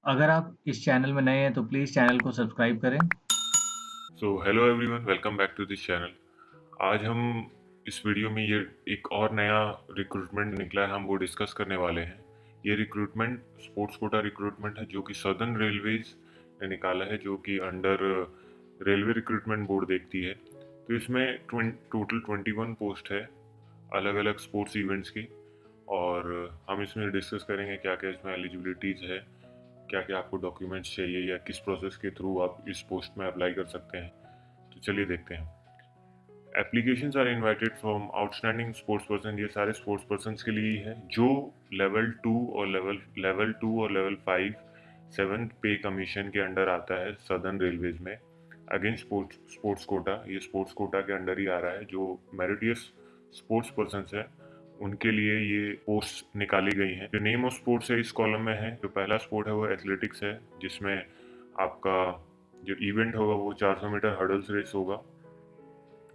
अगर आप इस चैनल में नए हैं तो प्लीज़ चैनल को सब्सक्राइब करें। So hello everyone, welcome back to this channel. आज हम इस वीडियो में ये एक और नया रिक्रूटमेंट निकला है, हम वो डिस्कस करने वाले हैं। ये रिक्रूटमेंट स्पोर्ट्स कोटा रिक्रूटमेंट है जो कि सदर्न रेलवेज ने निकाला है, जो कि अंडर रेलवे रिक्रूटमेंट बोर्ड देखती है। तो इसमें टोटल 21 पोस्ट है अलग अलग स्पोर्ट्स इवेंट्स की, और हम इसमें डिस्कस करेंगे क्या क्या इसमें एलिजिबिलिटीज़ है, क्या क्या आपको डॉक्यूमेंट्स चाहिए या किस प्रोसेस के थ्रू आप इस पोस्ट में अप्लाई कर सकते हैं। तो चलिए देखते हैं। Applications are invited from outstanding sports person, ये सारे स्पोर्ट्स पर्सन के लिए ही है जो लेवल 2 और लेवल 5 7th पे कमीशन के अंडर आता है सदर्न रेलवेज में। अगेन स्पोर्ट्स कोटा, ये स्पोर्ट्स कोटा के अंडर ही आ रहा है। जो मेरिटियस स्पोर्ट्स पर्सन है उनके लिए ये पोस्ट निकाली गई है। जो नेम ऑफ स्पोर्ट्स है इस कॉलम में है। जो पहला स्पोर्ट है वो एथलेटिक्स है, जिसमें आपका जो इवेंट होगा वो 400 मीटर हर्डल्स रेस होगा।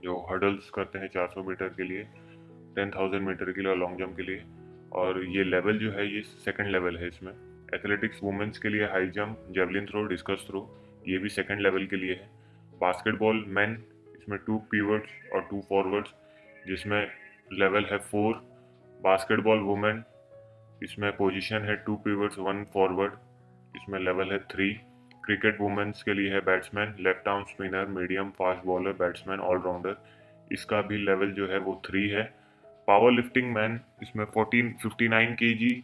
जो हर्डल्स करते हैं 400 मीटर के लिए, 10,000 मीटर के लिए और लॉन्ग जंप के लिए। और ये लेवल जो है ये सेकंड लेवल है इसमें। एथलेटिक्स वुमेन्स के लिए high jump, javelin throw, discus throw, ये भी सेकंड लेवल के लिए है। बास्केटबॉल मैन, इसमें 2 पीवर्ड्स और 2 फॉरवर्ड्स, जिसमें लेवल है 4। बास्केटबॉल वुमेन, इसमें पोजीशन है 2 पीवर्ड्स 1 फॉरवर्ड, इसमें लेवल है 3। क्रिकेट वुमेन्स के लिए है batsman, left arm spinner, medium fast bowler, batsman, all rounder, इसका भी लेवल जो है वो 3 है। पावर लिफ्टिंग मैन, इसमें 59 के जी,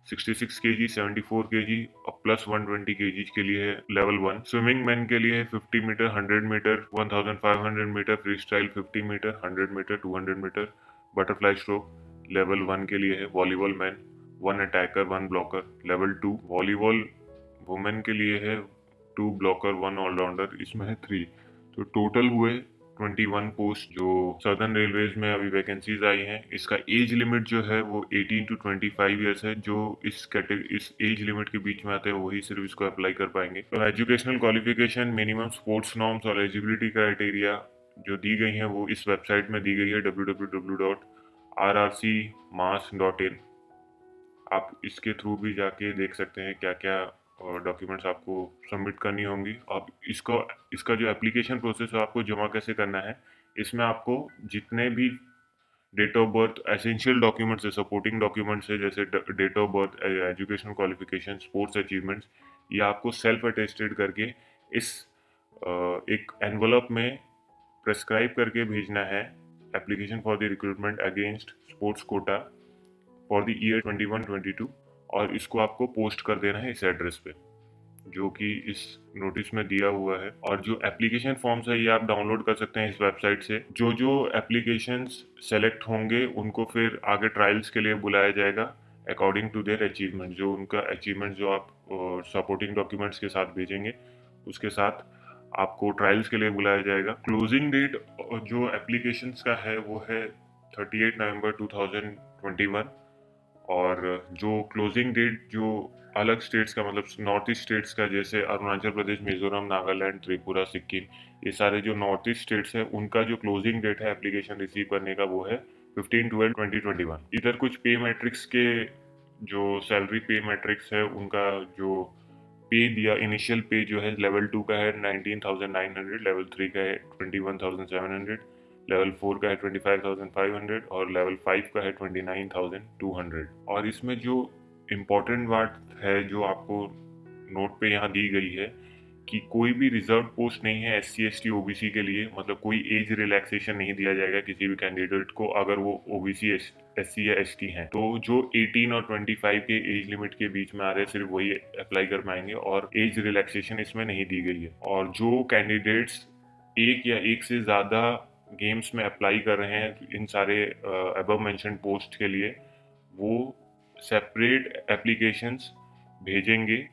66 के जी, 74 के जी और प्लस 120 के जी के लिए है लेवल 1। स्विमिंग मैन के लिए है 50 metre, 100 metre, 1500 metre, freestyle 50 metre, 100 metre, 200 metre, butterfly stroke level 1 के लिए है। Volleyball man, 1 attacker 1 blocker, level 2। Volleyball women के लिए है 2 ब्लॉकर 1 ऑलराउंडर, इसमें है 3। तो टोटल हुए 21 पोस्ट जो सदर्न रेलवेज में अभी वैकेंसीज आई हैं। इसका एज लिमिट जो है वो 18 टू 25 ईयर्स है। जो इस एज लिमिट के बीच में आते हैं वही सिर्फ इसको अप्लाई कर पाएंगे। तो educational qualification, minimum support norms और एलिजिबिलिटी क्राइटेरिया जो दी गई हैं वो इस वेबसाइट में दी गई है www.rrcmass.in। आप इसके थ्रू भी जाके देख सकते हैं क्या क्या डॉक्यूमेंट्स आपको सबमिट करनी होंगी। आप इसका जो एप्लीकेशन प्रोसेस है आपको जमा कैसे करना है, इसमें आपको जितने भी date of birth essential documents है, सपोर्टिंग डॉक्यूमेंट्स है, जैसे date of birth, education qualification, sports achievements, ये आपको सेल्फ अटेस्टेड करके इस एक एनवलप में प्रेस्क्राइब करके भेजना है। Application for the recruitment against sports quota for the year 21-22, और इसको आपको पोस्ट कर देना है इस एड्रेस पे जो कि इस नोटिस में दिया हुआ है। और जो एप्लीकेशन फॉर्म्स है ये आप डाउनलोड कर सकते हैं इस वेबसाइट से। जो जो एप्लीकेशंस सेलेक्ट होंगे उनको फिर आगे ट्रायल्स के लिए बुलाया जाएगा अकॉर्डिंग टू देयर अचीवमेंट। जो उनका अचीवमेंट जो आप सपोर्टिंग डॉक्यूमेंट्स के साथ भेजेंगे उसके साथ आपको ट्रायल्स के लिए बुलाया जाएगा। क्लोजिंग डेट जो एप्लीकेशंस का है वो है 38 नवंबर 2021। और जो क्लोजिंग डेट जो अलग स्टेट्स का, मतलब नॉर्थ ईस्ट स्टेट्स का, जैसे अरुणाचल प्रदेश, मिजोरम, नागालैंड, त्रिपुरा, सिक्किम, ये सारे जो नॉर्थ ईस्ट स्टेट्स हैं उनका जो क्लोजिंग डेट है एप्लीकेशन रिसीव करने का वो है 15/12/2021। इधर कुछ पे मैट्रिक्स के जो सैलरी पे मैट्रिक्स है उनका जो पे दिया, इनिशियल पे जो है लेवल 2 का है 19,900, लेवल 3 का है 21,700, लेवल 4 का है 25,500 और लेवल 5 का है 29,200। और इसमें जो इम्पोर्टेंट बात है जो आपको नोट पे यहाँ दी गई है कि कोई भी रिजर्व पोस्ट नहीं है SC ST OBC के लिए, मतलब कोई एज रिलैक्सेशन नहीं दिया जाएगा किसी भी कैंडिडेट को अगर वो OBC SC या ST हैं। तो जो 18 और 25 के एज लिमिट के बीच में आ रहे हैं सिर्फ वही अप्लाई कर पाएंगे, और एज रिलैक्सेशन इसमें नहीं दी गई है। और जो कैंडिडेट्स एक या एक से ज़्यादा गेम्स में अप्लाई कर रहे हैं इन सारे अबव मेंशन पोस्ट के लिए, वो सेपरेट एप्लीकेशंस भेजेंगे,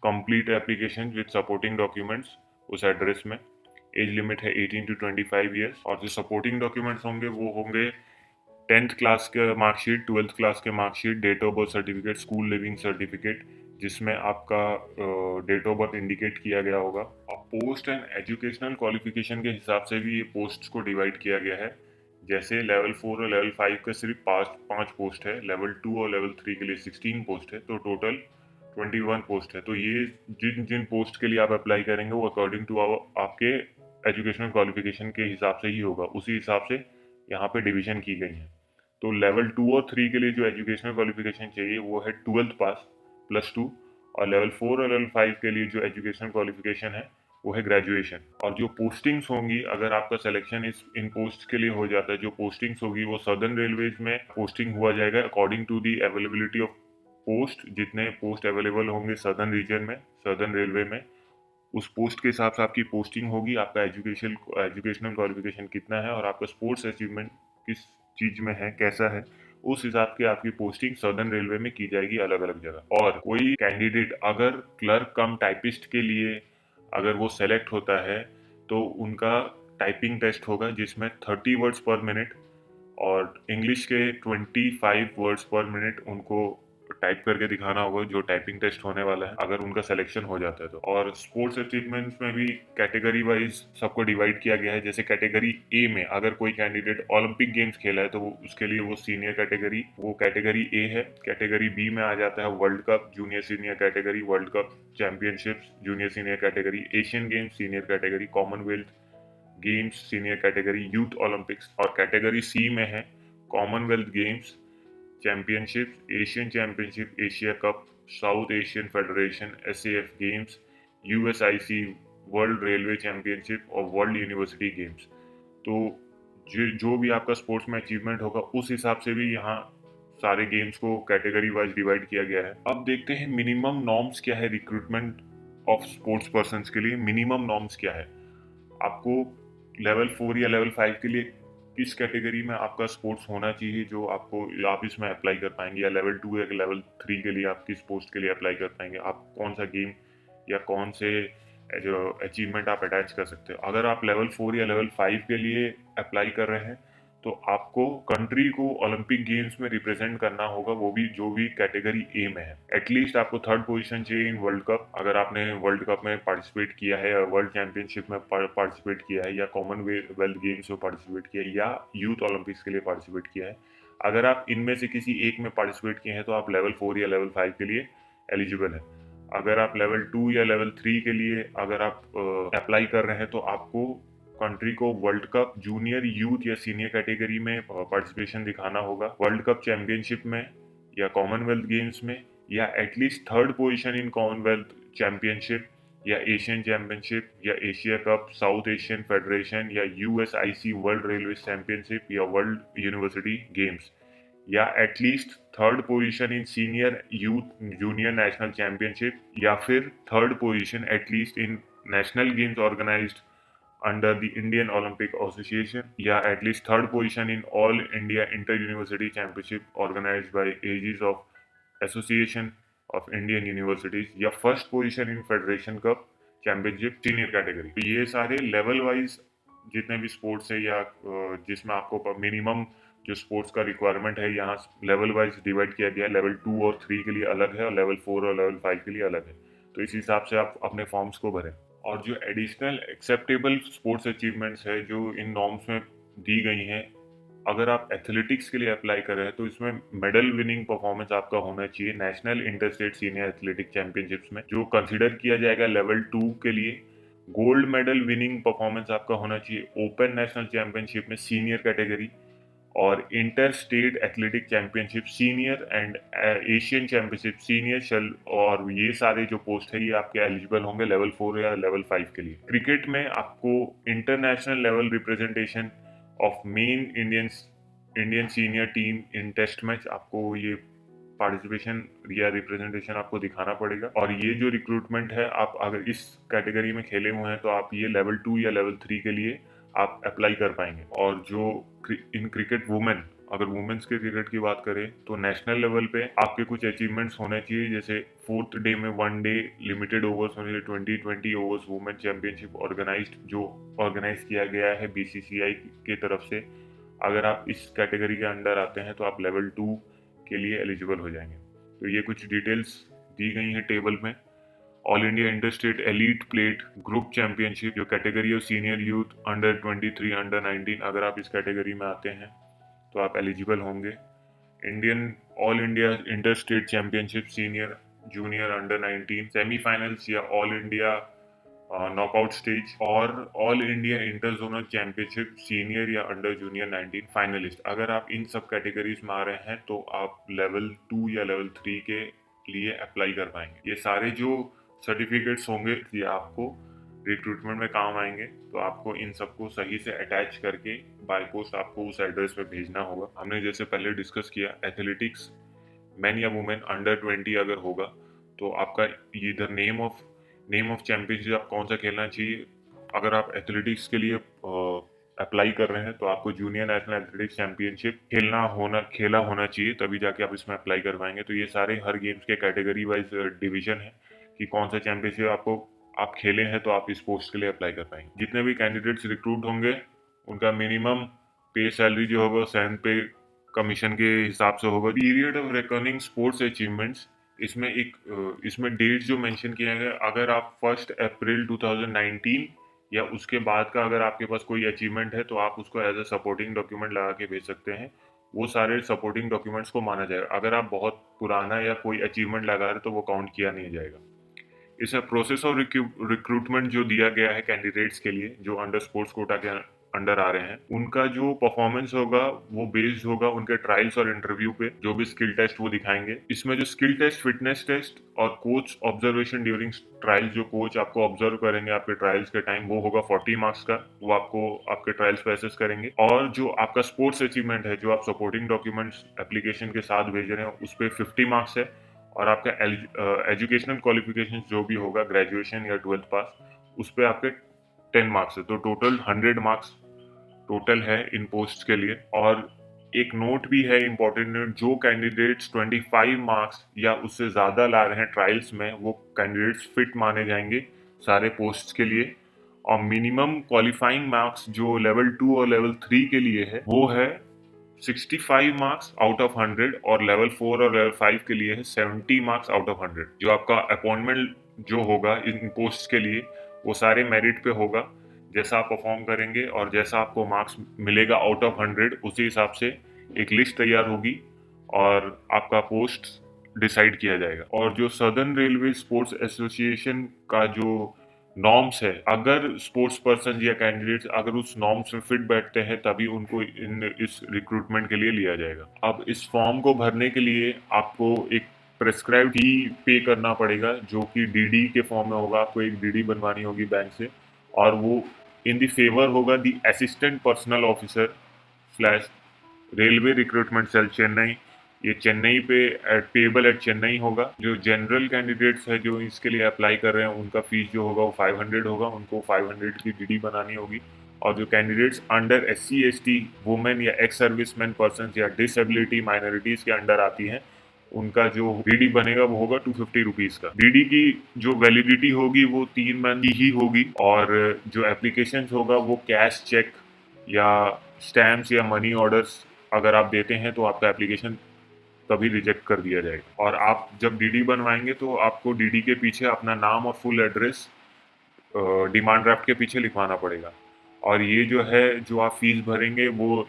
complete application with supporting documents उस एड्रेस में। एज लिमिट है 18 टू 25 ईयर्स। और जो सपोर्टिंग डॉक्यूमेंट्स होंगे वो होंगे 10th क्लास के मार्कशीट, 12th क्लास के marksheet, date of birth certificate, school leaving certificate जिसमें आपका डेट ऑफ बर्थ इंडिकेट किया गया होगा। और पोस्ट एंड एजुकेशनल क्वालिफिकेशन के हिसाब से भी ये पोस्ट को डिवाइड किया गया है। जैसे लेवल 4 और लेवल 5 का सिर्फ पाँच पाँच पोस्ट है, लेवल 2 और लेवल 3 के लिए 16 पोस्ट है। तो टोटल 21 पोस्ट है। तो ये जिन जिन पोस्ट के लिए आप अप्लाई करेंगे वो अकॉर्डिंग टू आपके एजुकेशनल क्वालिफिकेशन के हिसाब से ही होगा, उसी हिसाब से यहाँ पे डिवीजन की गई है। तो लेवल 2 और 3 के लिए जो एजुकेशनल क्वालिफिकेशन चाहिए वो है 12th पास +2, और लेवल 4 और लेवल 5 के लिए जो एजुकेशनल क्वालिफिकेशन है वो है ग्रेजुएशन। और जो पोस्टिंग्स होंगी, अगर आपका सिलेक्शन इस इन पोस्ट के लिए हो जाता है, जो पोस्टिंग्स होगी वो सदर्न रेलवेज में पोस्टिंग हुआ जाएगा according to the availability of post. जितने पोस्ट अवेलेबल होंगे सदर्न रीजन में, सदर्न रेलवे में, उस पोस्ट के हिसाब से आपकी पोस्टिंग होगी। आपका एजुकेशनल क्वालिफिकेशन कितना है और आपका स्पोर्ट्स अचीवमेंट किस चीज में है, कैसा है, उस हिसाब की आपकी पोस्टिंग सदर्न रेलवे में की जाएगी अलग अलग जगह। और कोई कैंडिडेट अगर क्लर्क कम टाइपिस्ट के लिए अगर वो सेलेक्ट होता है तो उनका टाइपिंग टेस्ट होगा जिसमें 30 वर्ड्स पर मिनट और इंग्लिश के 25 वर्ड्स पर मिनट उनको टाइप करके दिखाना होगा, जो टाइपिंग टेस्ट होने वाला है अगर उनका सिलेक्शन हो जाता है तो। और स्पोर्ट्स अचीवमेंट्स में भी कैटेगरी वाइज सबको डिवाइड किया गया है। जैसे कैटेगरी ए में अगर कोई कैंडिडेट ओलंपिक गेम्स खेला है तो उसके लिए वो सीनियर कैटेगरी, वो कैटेगरी ए है। कैटेगरी बी में आ जाता है world cup junior senior category, world cup championships junior senior category, Asian games senior category, Commonwealth games senior category, youth Olympics. और कैटेगरी सी में है Commonwealth games championship, Asian championship, Asia cup, South Asian federation, SAF games, USIC world railway championship और world university games. तो जो भी आपका sports में achievement होगा उस हिसाब से भी यहाँ सारे गेम्स को कैटेगरी वाइज डिवाइड किया गया है। अब देखते हैं मिनिमम नॉर्म्स क्या है रिक्रूटमेंट ऑफ स्पोर्ट्स पर्सन के लिए। मिनिमम नॉर्म्स क्या है, आपको लेवल 4 या लेवल 5 के लिए किस कैटेगरी में आपका स्पोर्ट्स होना चाहिए जो आपको आप इसमें अप्लाई कर पाएंगे, या लेवल 2 या लेवल 3 के लिए आप किस पोस्ट के लिए अप्लाई कर पाएंगे, आप कौन सा गेम या कौन से जो अचीवमेंट आप अटैच कर सकते हो। अगर आप लेवल 4 या लेवल 5 के लिए अप्लाई कर रहे हैं तो आपको कंट्री को ओलंपिक गेम्स में रिप्रेजेंट करना होगा, वो भी जो भी कैटेगरी ए में है। एटलीस्ट आपको 3rd पोजीशन चाहिए इन वर्ल्ड कप, अगर आपने वर्ल्ड कप में पार्टिसिपेट किया है, वर्ल्ड चैंपियनशिप में पार्टिसिपेट किया है, या कॉमनवेल्थ गेम्स में पार्टिसिपेट किया है, या यूथ ओलंपिक्स के लिए पार्टिसिपेट किया है। अगर आप इनमें से किसी एक में पार्टिसिपेट किए हैं तो आप लेवल 4 या लेवल 5 के लिए एलिजिबल है। अगर आप लेवल 2 या लेवल 3 के लिए अगर आप अप्लाई कर रहे हैं तो आपको कंट्री को वर्ल्ड कप जूनियर, यूथ या सीनियर कैटेगरी में पार्टिसिपेशन दिखाना होगा, वर्ल्ड कप चैंपियनशिप में या कॉमनवेल्थ गेम्स में, या at least 3rd position in Commonwealth championship या एशियन चैंपियनशिप या Asia cup, South Asian federation या यूएसआईसी वर्ल्ड रेलवे चैंपियनशिप या वर्ल्ड यूनिवर्सिटी गेम्स, या at least 3rd position in senior youth junior national championship, या फिर 3rd position at least in national games organised under the Indian Olympic Association, या at least 3rd position in All India Inter-University Championship organized by aegis of Association of Indian Universities, या 1st position in Federation Cup Championship Senior Category। तो ये सारे level wise जितने भी sports है या जिसमें आपको मिनिमम जो स्पोर्ट्स का रिक्वायरमेंट है यहाँ लेवल वाइज डिवाइड किया गया है। लेवल 2 और 3 के लिए अलग है और लेवल 4 और लेवल 5 के लिए अलग है। तो इस हिसाब से आप अपने फॉर्म्स को भरें। और जो एडिशनल एक्सेप्टेबल स्पोर्ट्स अचीवमेंट्स है जो इन नॉर्म्स में दी गई हैं, अगर आप एथलेटिक्स के लिए अप्लाई कर रहे हैं तो इसमें मेडल विनिंग परफॉर्मेंस आपका होना चाहिए national inter state senior athletic championships में, जो कंसिडर किया जाएगा लेवल 2 के लिए। गोल्ड मेडल विनिंग परफॉर्मेंस आपका होना चाहिए ओपन नेशनल चैंपियनशिप में सीनियर कैटेगरी, और inter state athletic championship senior and Asian championship senior शल। और ये सारे जो पोस्ट है ये आपके एलिजिबल होंगे लेवल 4 या लेवल 5 के लिए। क्रिकेट में आपको international level representation of men Indian senior team in test match, आपको ये पार्टिसिपेशन या रिप्रेजेंटेशन आपको दिखाना पड़ेगा। और ये जो रिक्रूटमेंट है, आप अगर इस कैटेगरी में खेले हुए हैं तो आप ये लेवल 2 या लेवल 3 के लिए आप अप्लाई कर पाएंगे। और जो इन क्रिकेट वुमेन, अगर वुमेन्स के क्रिकेट की बात करें तो नेशनल लेवल पे आपके कुछ अचीवमेंट्स होने चाहिए, जैसे 4th डे में 1 डे लिमिटेड ओवर्स होने चाहिए, 20 ओवर्स वुमेन चैंपियनशिप ऑर्गेनाइज किया गया है बीसीसीआई की तरफ से। अगर आप इस कैटेगरी के अंडर आते हैं तो आप लेवल 2 के लिए एलिजिबल हो जाएंगे। तो ये कुछ डिटेल्स दी गई हैं टेबल में। All India inter state elite plate group championship, जो category of senior youth under 23 under 19, अगर आप इस कैटेगरी में आते हैं तो आप एलिजिबल होंगे। Indian all India inter state championship senior junior under 19 semifinals या ऑल इंडिया नॉकआउट स्टेज और all India inter zonal championship senior या अंडर जूनियर 19 फाइनलिस्ट। अगर आप इन सब कैटेगरीज में आ रहे हैं तो आप लेवल 2 या लेवल 3 के लिए अप्लाई कर पाएंगे। ये सारे जो सर्टिफिकेट्स होंगे ये आपको रिक्रूटमेंट में काम आएंगे, तो आपको इन सबको सही से अटैच करके बाय पोस्ट आपको उस एड्रेस पे भेजना होगा। हमने जैसे पहले डिस्कस किया, एथलेटिक्स मैन या वुमेन अंडर 20 अगर होगा तो आपका इधर नेम ऑफ चैंपियनशिप आप कौन सा खेलना चाहिए। अगर आप एथलेटिक्स के लिए अप्लाई कर रहे हैं तो आपको जूनियर नेशनल एथलेटिक्स चैंपियनशिप खेला होना चाहिए, तभी जाके आप इसमें अप्लाई कर पाएंगे। तो ये सारे हर गेम्स के कैटेगरी वाइज डिवीजन है कि कौन सा चैंपियनशिप आप खेले हैं तो आप इस पोस्ट के लिए अप्लाई कर पाएंगे। जितने भी कैंडिडेट्स रिक्रूट होंगे उनका मिनिमम पे सैलरी जो होगा 7 पे कमीशन के हिसाब से होगा। Period of recording sports achievements, इसमें डेट जो मेंशन किया गया, अगर आप 1 अप्रैल 2019 या उसके बाद का अगर आपके पास कोई अचीवमेंट है तो आप उसको एज अ सपोर्टिंग डॉक्यूमेंट लगा के भेज सकते हैं। वो सारे सपोर्टिंग डॉक्यूमेंट्स को माना जाएगा। अगर आप बहुत पुराना या कोई अचीवमेंट लगा रहे तो वो काउंट किया नहीं जाएगा। इस प्रोसेस ऑफ रिक्रूटमेंट जो दिया गया है कैंडिडेट्स के लिए जो अंडर स्पोर्ट्स कोटा के अंडर आ रहे हैं, उनका जो परफॉर्मेंस होगा वो बेस्ड होगा उनके ट्रायल्स और इंटरव्यू पे। जो भी स्किल टेस्ट वो दिखाएंगे, इसमें जो स्किल टेस्ट, फिटनेस टेस्ट और कोच ऑब्जर्वेशन ड्यूरिंग ट्रायल्स, जो कोच आपको ऑब्जर्व करेंगे आपके ट्रायल्स के टाइम, वो होगा 40 मार्क्स का। वो आपको आपके ट्रायल्स पे असेस करेंगे। और जो आपका स्पोर्ट्स अचीवमेंट है जो आप सपोर्टिंग डॉक्यूमेंट्स एप्लीकेशन के साथ भेज रहे हैं उस पर 50 मार्क्स है। और आपका एजुकेशनल क्वालिफिकेशन जो भी होगा, ग्रेजुएशन या 12th पास, उस पर आपके 10 मार्क्स है। तो टोटल 100 मार्क्स टोटल है इन पोस्ट के लिए। और एक नोट भी है, इंपॉर्टेंट नोट, जो कैंडिडेट्स 25 मार्क्स या उससे ज़्यादा ला रहे हैं ट्रायल्स में, वो कैंडिडेट्स फिट माने जाएंगे सारे पोस्ट के लिए। और मिनिमम क्वालिफाइंग मार्क्स जो लेवल 2 और लेवल 3 के लिए है वो है 65 मार्क्स आउट ऑफ 100, और लेवल 4 और लेवल 5 के लिए है 70 मार्क्स आउट ऑफ 100। जो आपका अपॉइंटमेंट जो होगा इन पोस्ट के लिए वो सारे मेरिट पे होगा। जैसा आप परफॉर्म करेंगे और जैसा आपको मार्क्स मिलेगा आउट ऑफ 100, उसी हिसाब से एक लिस्ट तैयार होगी और आपका पोस्ट डिसाइड किया जाएगा। और जो सदर्न रेलवे स्पोर्ट्स एसोसिएशन का जो नॉर्म्स है, अगर स्पोर्ट्स पर्सन या कैंडिडेट्स अगर उस नॉर्म्स में फिट बैठते हैं तभी उनको इस रिक्रूटमेंट के लिए लिया जाएगा। अब इस फॉर्म को भरने के लिए आपको एक प्रेस्क्राइब फी पे करना पड़ेगा, जो कि डीडी के फॉर्म में होगा। आपको एक डीडी बनवानी होगी बैंक से, और वो इन द फेवर होगा the assistant personal officer slash railway recruitment cell Chennai. ये चेन्नई पे पेबल एट चेन्नई होगा। जो जनरल कैंडिडेट्स है जो इसके लिए अप्लाई कर रहे हैं उनका फीस जो होगा वो 500 होगा। उनको 500 की डीडी बनानी होगी। और जो candidates under SC ST women या एक्स सर्विसमैन पर्सन या डिसेबिलिटी माइनॉरिटीज के अंडर आती हैं, उनका जो डीडी बनेगा वो होगा 250 रुपीज का। डीडी की जो वैलिडिटी होगी वो 3 मंथ की ही होगी। और जो एप्लीकेशन होगा वो कैश, चेक या स्टैम्प्स या मनी ऑर्डर्स अगर आप देते हैं तो आपका एप्लीकेशन तभी रिजेक्ट कर दिया जाएगा। और आप जब डीडी बनवाएंगे तो आपको डीडी के पीछे अपना नाम और फुल एड्रेस डिमांड ड्राफ्ट के पीछे लिखवाना पड़ेगा। और ये जो है जो आप फीस भरेंगे वो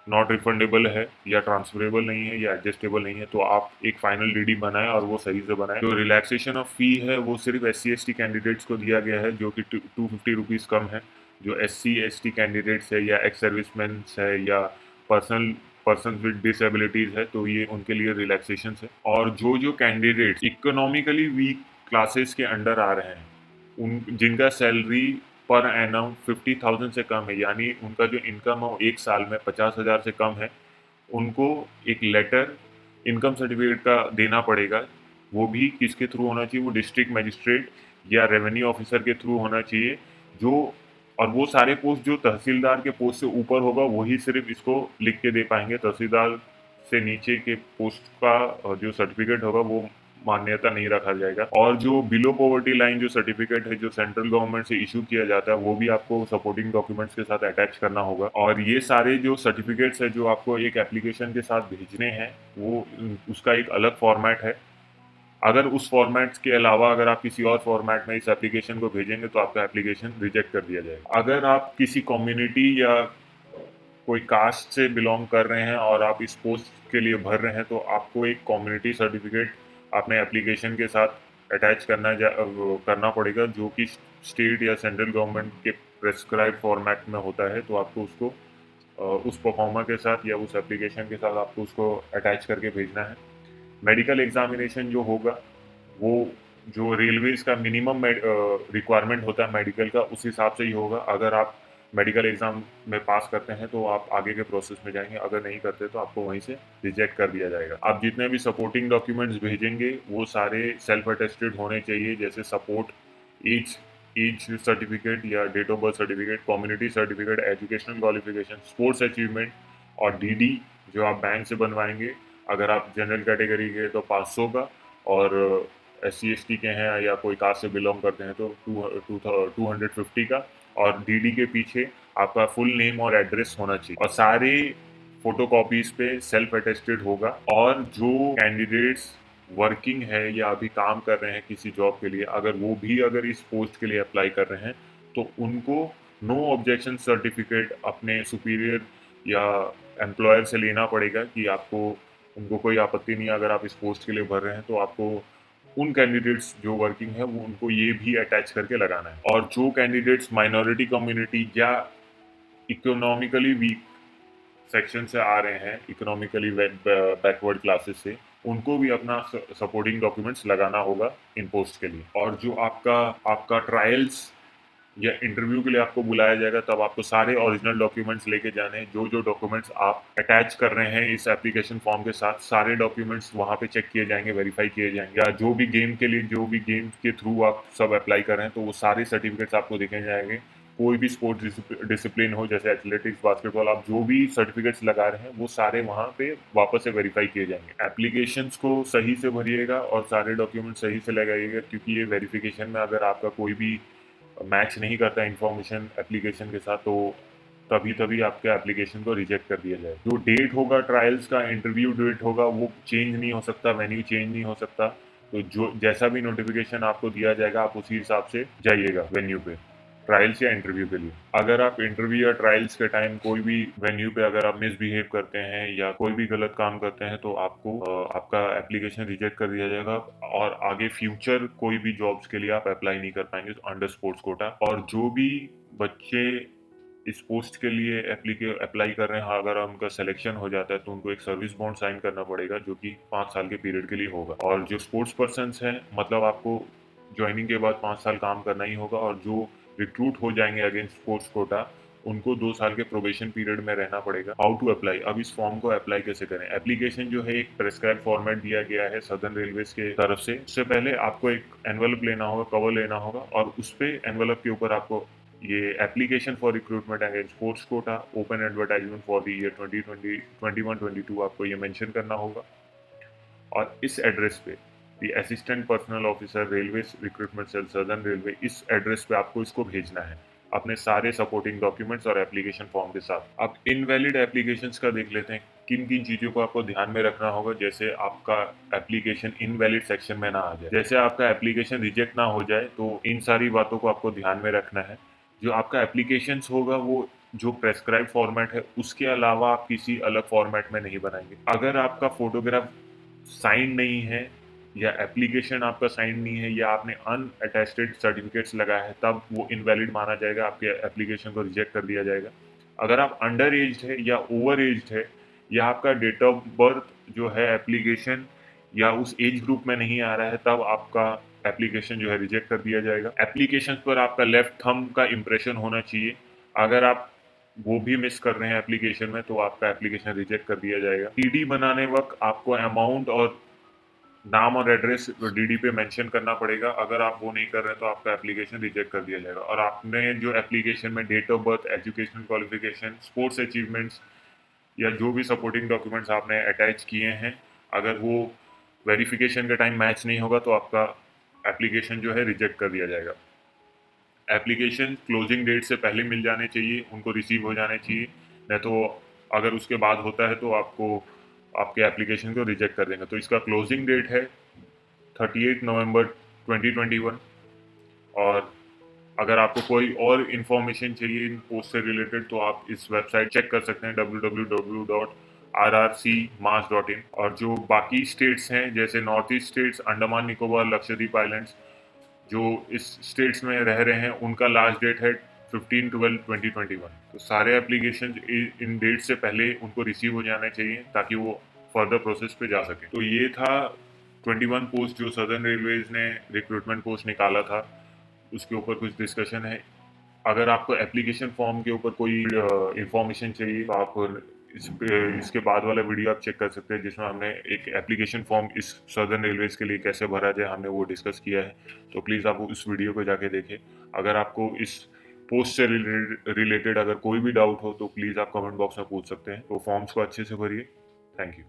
नॉट रिफंडेबल है या ट्रांसफरेबल नहीं है या एडजस्टेबल नहीं है। तो आप एक फाइनल डीडी बनाएं और वो सही से बनाएं। जो रिलैक्सेशन ऑफ फी है वो सिर्फ SC ST कैंडिडेट्स को दिया गया है, जो कि 250 रुपीज़ कम है। जो SC ST कैंडिडेट्स है या एक्स सर्विसमैन है या पर्सन विद डिसेबिलिटीज है तो ये उनके लिए रिलैक्सेशन है। और जो कैंडिडेट इकोनॉमिकली वीक क्लासेस के अंडर आ रहे हैं, उन जिनका सैलरी पर एनम 50,000 से कम है, यानी उनका जो इनकम है एक साल में 50,000 से कम है, उनको एक लेटर इनकम सर्टिफिकेट का देना पड़ेगा। वो भी किसके थ्रू होना चाहिए? वो डिस्ट्रिक्ट मजिस्ट्रेट या रेवेन्यू ऑफिसर के थ्रू होना चाहिए। जो और वो सारे पोस्ट जो तहसीलदार के पोस्ट से ऊपर होगा वही सिर्फ इसको लिख के दे पाएंगे। तहसीलदार से नीचे के पोस्ट का जो सर्टिफिकेट होगा वो मान्यता नहीं रखा जाएगा। और जो बिलो पॉवर्टी लाइन जो सर्टिफिकेट है जो सेंट्रल गवर्नमेंट से इशू किया जाता है वो भी आपको सपोर्टिंग डॉक्यूमेंट्स के साथ अटैच करना होगा। और ये सारे जो सर्टिफिकेट्स है जो आपको एक एप्लीकेशन के साथ भेजने हैं वो उसका एक अलग फॉर्मेट है। अगर उस फॉर्मेट के अलावा अगर आप किसी और फॉर्मेट में इस एप्लीकेशन को भेजेंगे तो आपका एप्लीकेशन रिजेक्ट कर दिया जाएगा। अगर आप किसी कम्युनिटी या कोई कास्ट से बिलोंग कर रहे हैं और आप इस पोस्ट के लिए भर रहे हैं तो आपको एक कम्युनिटी सर्टिफिकेट आपने एप्लीकेशन के साथ अटैच करना पड़ेगा, जो कि स्टेट या सेंट्रल गवर्नमेंट के प्रेस्क्राइब फॉर्मेट में होता है। तो आपको उसको उस परफॉर्मर के साथ या उस एप्लीकेशन के साथ आपको उसको अटैच करके भेजना है। मेडिकल एग्जामिनेशन जो होगा वो जो रेलवेज का मिनिमम रिक्वायरमेंट होता है मेडिकल का, उस हिसाब से ही होगा। अगर आप मेडिकल एग्जाम में पास करते हैं तो आप आगे के प्रोसेस में जाएंगे, अगर नहीं करते तो आपको वहीं से रिजेक्ट कर दिया जाएगा। आप जितने भी सपोर्टिंग डॉक्यूमेंट्स भेजेंगे वो सारे सेल्फ अटेस्टेड होने चाहिए, जैसे सपोर्ट एज एज सर्टिफिकेट या date of birth certificate, community certificate, educational qualification, sports achievement और डीडी जो आप बैंक से बनवाएंगे। अगर आप जनरल कैटेगरी के तो 500 का, और SC ST के हैं या कोई कास्ट से बिलोंग करते हैं तो 250 का। और डीडी के पीछे आपका फुल नेम और एड्रेस होना चाहिए, और सारे फोटो कॉपीज पे सेल्फ अटेस्टेड होगा। और जो कैंडिडेट्स वर्किंग है या अभी काम कर रहे हैं किसी जॉब के लिए, अगर वो भी अगर इस पोस्ट के लिए अप्लाई कर रहे हैं तो उनको नो ऑब्जेक्शन सर्टिफिकेट अपने सुपीरियर या एम्प्लॉयर से लेना पड़ेगा कि आपको उनको कोई आपत्ति नहीं है अगर आप इस पोस्ट के लिए भर रहे हैं। तो आपको उन कैंडिडेट्स जो वर्किंग है वो उनको ये भी अटैच करके लगाना है। और जो कैंडिडेट्स माइनॉरिटी कम्युनिटी या इकोनॉमिकली वीक सेक्शन से आ रहे हैं, इकोनॉमिकली बैकवर्ड क्लासेस से, उनको भी अपना सपोर्टिंग डॉक्यूमेंट्स लगाना होगा इन पोस्ट के लिए। और जो आपका आपका ट्रायल्स या इंटरव्यू के लिए आपको बुलाया जाएगा, तब आपको सारे ओरिजिनल डॉक्यूमेंट्स लेके जाने हैं। जो जो डॉक्यूमेंट्स आप अटैच कर रहे हैं इस एप्लीकेशन फॉर्म के साथ, सारे डॉक्यूमेंट्स वहाँ पे चेक किए जाएंगे, वेरीफाई किए जाएंगे। या जो भी गेम के लिए, जो भी गेम के थ्रू आप सब अप्लाई कर रहे हैं, तो वो सारे सर्टिफिकेट्स आपको देखे जाएंगे। कोई भी स्पोर्ट्स डिसिप्लिन हो, जैसे एथलेटिक्स, बास्केटबॉल, आप जो भी सर्टिफिकेट्स लगा रहे हैं वो सारे वहाँ पे वापस से वेरीफाई किए जाएंगे। एप्लीकेशंस को सही से भरिएगा और सारे डॉक्यूमेंट सही से लगाइएगा, क्योंकि ये वेरिफिकेशन में अगर आपका कोई भी मैच नहीं करता इंफॉर्मेशन एप्लीकेशन के साथ, तो तभी तभी आपके एप्लीकेशन को रिजेक्ट कर दिया जाए। जो डेट होगा ट्रायल्स का, इंटरव्यू डेट होगा, वो चेंज नहीं हो सकता, वेन्यू चेंज नहीं हो सकता। तो जो जैसा भी नोटिफिकेशन आपको दिया जाएगा आप उसी हिसाब से जाइएगा वेन्यू पे, ट्रायल्स या इंटरव्यू के लिए। अगर आप इंटरव्यू या ट्रायल्स के टाइम कोई भी वेन्यू पे अगर आप मिसबिहेव करते हैं या कोई भी गलत काम करते हैं तो आपको आपका एप्लीकेशन रिजेक्ट कर दिया जाएगा, और आगे फ्यूचर कोई भी जॉब्स के लिए आप अप्लाई नहीं कर पाएंगे अंडर स्पोर्ट्स कोटा। और जो भी बच्चे इस पोस्ट के लिए अप्लाई कर रहे हैं, अगर उनका सिलेक्शन हो जाता है तो उनको एक सर्विस बॉन्ड साइन करना पड़ेगा, जो कि 5 साल के पीरियड के लिए होगा। और जो स्पोर्ट्स पर्सन हैं, मतलब आपको ज्वाइनिंग के बाद 5 साल काम करना ही होगा। और जो रिक्रूट हो जाएंगे अगेंस्ट स्पोर्ट्स कोटा, उनको 2 साल के प्रोबेशन पीरियड में रहना पड़ेगा। हाउ टू अप्लाई, अब इस फॉर्म को अप्लाई कैसे करें। एप्लीकेशन जो है एक प्रेस्क्राइब फॉर्मेट दिया गया है सदर्न रेलवेज के तरफ से। उससे पहले आपको एक एनवलप लेना होगा, कवर लेना होगा, और उस पे एनवलप के ऊपर आपको ये application for recruitment against sports quota open advertisement for the year 2020-21-22 आपको ये मेंशन करना होगा। और इस एड्रेस पे the assistant personal officer railway recruitment cell southern railway, इस एड्रेस पे आपको इसको भेजना है अपने सारे सपोर्टिंग डॉक्यूमेंट्स और एप्लीकेशन फॉर्म के साथ। अब इनवैलिड एप्लीकेशंस का देख लेते हैं, किन किन चीज़ों को आपको ध्यान में रखना होगा, जैसे आपका एप्लीकेशन इनवैलिड सेक्शन में ना आ जाए। जैसे आपका एप्लीकेशन रिजेक्ट ना हो जाए, तो इन सारी बातों को आपको ध्यान में रखना है। जो आपका एप्लीकेशन होगा वो जो प्रेस्क्राइब फॉर्मेट है उसके अलावा आप किसी अलग फॉर्मेट में नहीं बनाएंगे। अगर आपका फोटोग्राफ साइन नहीं है या एप्लीकेशन आपका साइन नहीं है या आपने अनअटेस्टेड सर्टिफिकेट्स लगाया है, तब वो इनवैलिड माना जाएगा, आपके एप्लीकेशन को रिजेक्ट कर दिया जाएगा। अगर आप अंडर एज्ड है या ओवर एज्ड है, या आपका डेट ऑफ बर्थ जो है एप्लीकेशन या उस एज ग्रुप में नहीं आ रहा है, तब आपका एप्लीकेशन जो है रिजेक्ट कर दिया जाएगा। एप्लीकेशन पर आपका लेफ्ट थंब का इम्प्रेशन होना चाहिए। अगर आप वो भी मिस कर रहे हैं एप्लीकेशन में, तो आपका एप्लीकेशन रिजेक्ट कर दिया जाएगा। डीडी बनाने वक्त आपको अमाउंट और नाम और एड्रेस डीडी पे मेंशन करना पड़ेगा। अगर आप वो नहीं कर रहे हैं तो आपका एप्लीकेशन रिजेक्ट कर दिया जाएगा। और आपने जो एप्लीकेशन में date of birth, educational qualification, sports achievements या जो भी सपोर्टिंग डॉक्यूमेंट्स आपने अटैच किए हैं, अगर वो वेरिफिकेशन के टाइम मैच नहीं होगा तो आपका एप्लीकेशन जो है रिजेक्ट कर दिया जाएगा। एप्लीकेशन क्लोजिंग डेट से पहले मिल जाने चाहिए, उनको रिसीव हो जाने चाहिए, नहीं तो अगर उसके बाद होता है तो आपको आपके एप्लीकेशन को रिजेक्ट कर देंगे। तो इसका क्लोजिंग डेट है 38 नवंबर 2021। और अगर आपको कोई और इन्फॉर्मेशन चाहिए इन पोस्ट से रिलेटेड तो आप इस वेबसाइट चेक कर सकते हैं www.irctc.in। rrcmass.in। और जो बाकी स्टेट्स हैं जैसे north east states, Andaman Nicobar, Lakshadweep islands, जो इस स्टेट्स में रह रहे हैं, उनका लास्ट डेट है 15/12/2021। तो सारे एप्लीकेशन इन डेट से पहले उनको रिसीव हो जाने चाहिए ताकि वो फर्दर प्रोसेस पे जा सके। तो ये था 21 पोस्ट जो सदर्न रेलवेज ने रिक्रूटमेंट पोस्ट निकाला था, उसके ऊपर कुछ डिस्कशन है। अगर आपको एप्लीकेशन फॉर्म के ऊपर कोई इंफॉर्मेशन चाहिए तो आप इसके बाद वाला वीडियो आप चेक कर सकते हैं, जिसमें हमने एक एप्लीकेशन फॉर्म इस सदर्न रेलवेज के लिए कैसे भरा जाए हमने वो डिस्कस किया है। तो प्लीज़ आप उस वीडियो को जाके देखें। अगर आपको इस पोस्ट से रिलेटेड अगर कोई भी डाउट हो तो प्लीज़ आप कमेंट बॉक्स में पूछ सकते हैं। तो फॉर्म्स को अच्छे से भरिए। Thank you.